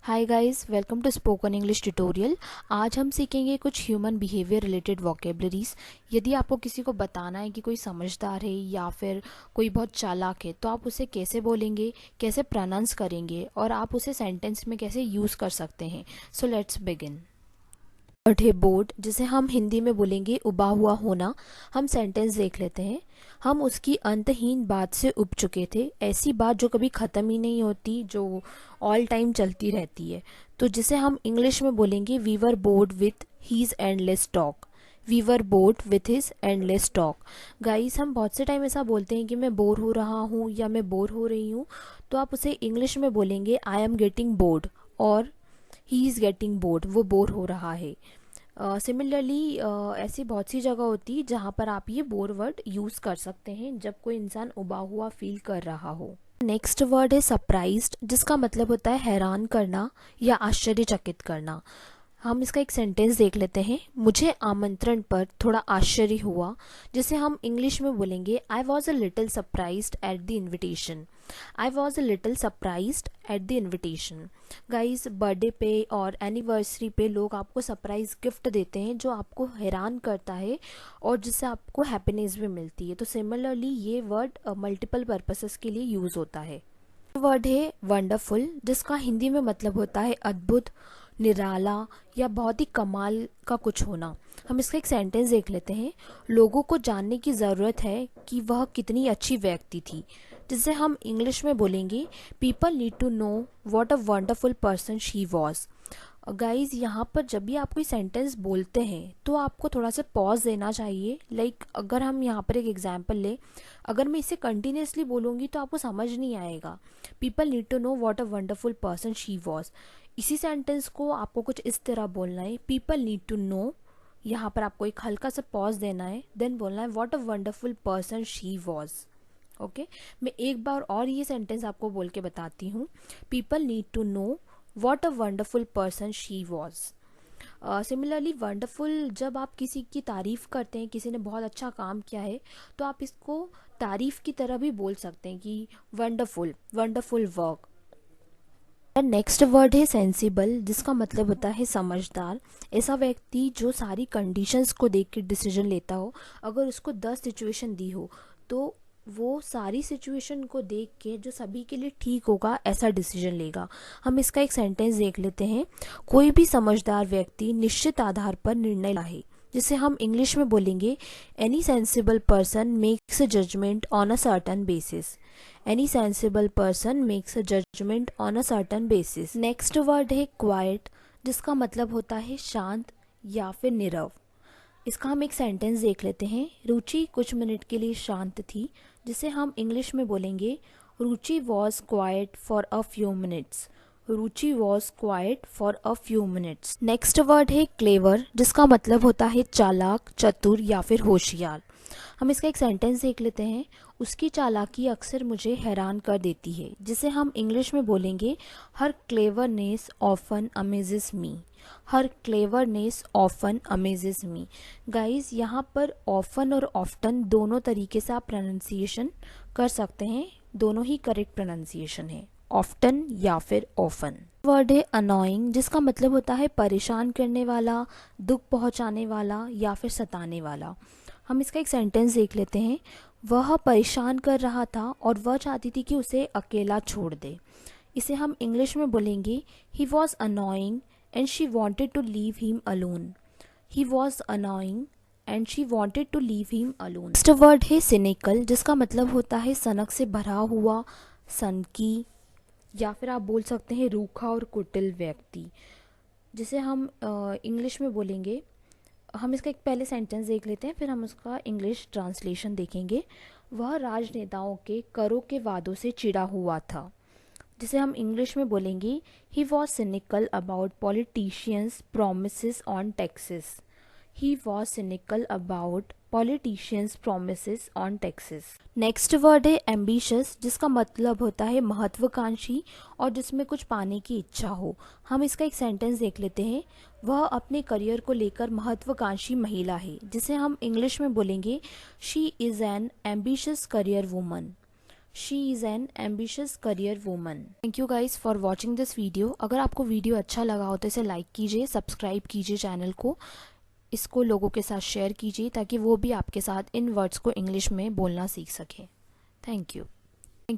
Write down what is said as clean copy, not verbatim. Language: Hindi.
Hi guys, welcome to spoken English tutorial. आज हम सीखेंगे कुछ ह्यूमन बिहेवियर रिलेटेड वोकेबलरीज। यदि आपको किसी को बताना है कि कोई समझदार है या फिर कोई बहुत चालाक है, तो आप उसे कैसे बोलेंगे, कैसे प्रोनाउंस करेंगे और आप उसे सेंटेंस में कैसे यूज़ कर सकते हैं। So let's begin. वर्ड है बोर्ड, जिसे हम हिंदी में बोलेंगे उबा हुआ होना। हम सेंटेंस देख लेते हैं। हम उसकी अंतहीन बात से उब चुके थे, ऐसी बात जो कभी ख़त्म ही नहीं होती, जो ऑल टाइम चलती रहती है। तो जिसे हम इंग्लिश में बोलेंगे we were bored with his endless talk. We were bored with his endless talk. Guys, हम बहुत से टाइम ऐसा बोलते हैं कि मैं बोर हो रहा हूँ या मैं बोर हो रही हूँ, तो आप उसे इंग्लिश में बोलेंगे आई एम गेटिंग बोर्ड और ही इज़ गेटिंग बोर्ड, वो बोर हो रहा है। सिमिलरली ऐसी बहुत सी जगह होती है जहाँ पर आप ये बोर वर्ड यूज़ कर सकते हैं जब कोई इंसान उबा हुआ फील कर रहा हो। नेक्स्ट वर्ड है सरप्राइज्ड, जिसका मतलब होता है हैरान करना या आश्चर्यचकित करना। हम इसका एक सेंटेंस देख लेते हैं। मुझे आमंत्रण पर थोड़ा आश्चर्य हुआ, जिसे हम इंग्लिश में बोलेंगे I was a little surprised at the invitation. I was a little surprised at the invitation. Guys, birthday पे और एनिवर्सरी पे लोग आपको सरप्राइज गिफ्ट देते हैं जो आपको हैरान करता है और जिससे आपको हैप्पीनेस भी मिलती है। तो सिमिलरली ये वर्ड मल्टीपल पर्पसेस के लिए यूज़ होता है। वर्ड है वंडरफुल, जिसका हिंदी में मतलब होता है अद्भुत, निराला या बहुत ही कमाल का कुछ होना। हम इसका एक सेंटेंस देख लेते हैं। लोगों को जानने की ज़रूरत है कि वह कितनी अच्छी व्यक्ति थी, जिसे हम इंग्लिश में बोलेंगे people need to know what a wonderful person she was. Guys, यहाँ पर जब भी आप कोई सेंटेंस बोलते हैं तो आपको थोड़ा सा पॉज देना चाहिए। अगर हम यहाँ पर एक एग्जांपल लें, अगर मैं इसे कंटिन्यूसली बोलूँगी तो आपको समझ नहीं आएगा। People need to know what a wonderful person she was. इसी सेंटेंस को आपको कुछ इस तरह बोलना है, पीपल नीड टू नो, यहाँ पर आपको एक हल्का सा पॉज देना है, देन बोलना है what a wonderful person she was. Okay, मैं एक बार और ये सेंटेंस आपको बोल के बताती हूँ। People need to know what a wonderful person she was. Similarly wonderful, जब आप किसी की तारीफ़ करते हैं, किसी ने बहुत अच्छा काम किया है, तो आप इसको तारीफ़ की तरह भी बोल सकते हैं कि wonderful, wonderful work. Next word है सेंसिबल, जिसका मतलब होता है समझदार। ऐसा व्यक्ति जो सारी कंडीशंस को देख के डिसीजन लेता हो। अगर उसको 10 सिचुएशन दी हो तो वो सारी सिचुएशन को देख के जो सभी के लिए ठीक होगा ऐसा डिसीजन लेगा। हम इसका एक सेंटेंस देख लेते हैं। कोई भी समझदार व्यक्ति निश्चित आधार पर निर्णय लाए, जिसे हम इंग्लिश में बोलेंगे any sensible person makes a judgement on a certain basis. Any sensible person makes a judgement on a certain basis. Next word है क्वाइट, जिसका मतलब होता है शांत या फिर नीरव। इसका हम एक सेंटेंस देख लेते हैं। रुचि कुछ मिनट के लिए शांत थी, जिसे हम इंग्लिश में बोलेंगे Ruchi was quiet for a few minutes. Ruchi was quiet for a few minutes. Next word है क्लेवर, जिसका मतलब होता है चालाक, चतुर या फिर होशियार। हम इसका एक सेंटेंस देख लेते हैं। उसकी चालाकी अक्सर मुझे हैरान कर देती है, जिसे हम इंग्लिश में बोलेंगे हर क्लेवरनेस ऑफन अमेजेस मी। हर क्लेवरनेस ऑफन अमेजेस मी। गाइज, यहाँ पर ऑफन और ऑफ्टन दोनों तरीके से आप प्रोनाउंसिएशन कर सकते हैं, दोनों ही करेक्ट प्रोनाउंसिएशन है, ऑफ्टन या फिर ऑफन। वर्ड है अनोइंग, जिसका मतलब होता है परेशान करने वाला, दुख पहुंचाने वाला या फिर सताने वाला। हम इसका एक सेंटेंस देख लेते हैं। वह परेशान कर रहा था और वह चाहती थी कि उसे अकेला छोड़ दे। इसे हम इंग्लिश में बोलेंगे he was annoying and she wanted to leave him alone. He was annoying and she wanted to leave him alone. Next word है सिनिकल, जिसका मतलब होता है सनक से भरा हुआ, सनकी या फिर आप बोल सकते हैं रूखा और कुटिल व्यक्ति, जिसे हम इंग्लिश में बोलेंगे। हम इसका एक पहले सेंटेंस देख लेते हैं, फिर हम उसका इंग्लिश ट्रांसलेशन देखेंगे। वह राजनेताओं के करों के वादों से चिढ़ा हुआ था, जिसे हम इंग्लिश में बोलेंगे he was cynical about politicians promises on taxes. He was cynical about politicians promises on taxes. Next word है एम्बिशियस, जिसका मतलब होता है महत्वाकांक्षी और जिसमें कुछ पाने की इच्छा हो। हम इसका एक सेंटेंस देख लेते हैं। वह अपने करियर को लेकर महत्वाकांक्षी महिला है, जिसे हम इंग्लिश में बोलेंगे she is an ambitious career woman. She is an ambitious career woman. Thank you guys for watching this video. अगर आपको वीडियो अच्छा लगा हो तो इसे लाइक कीजिए, सब्सक्राइब कीजिए चैनल को, इसको लोगों के साथ शेयर कीजिए ताकि वो भी आपके साथ इन वर्ड्स को इंग्लिश में बोलना सीख सकें। Thank you.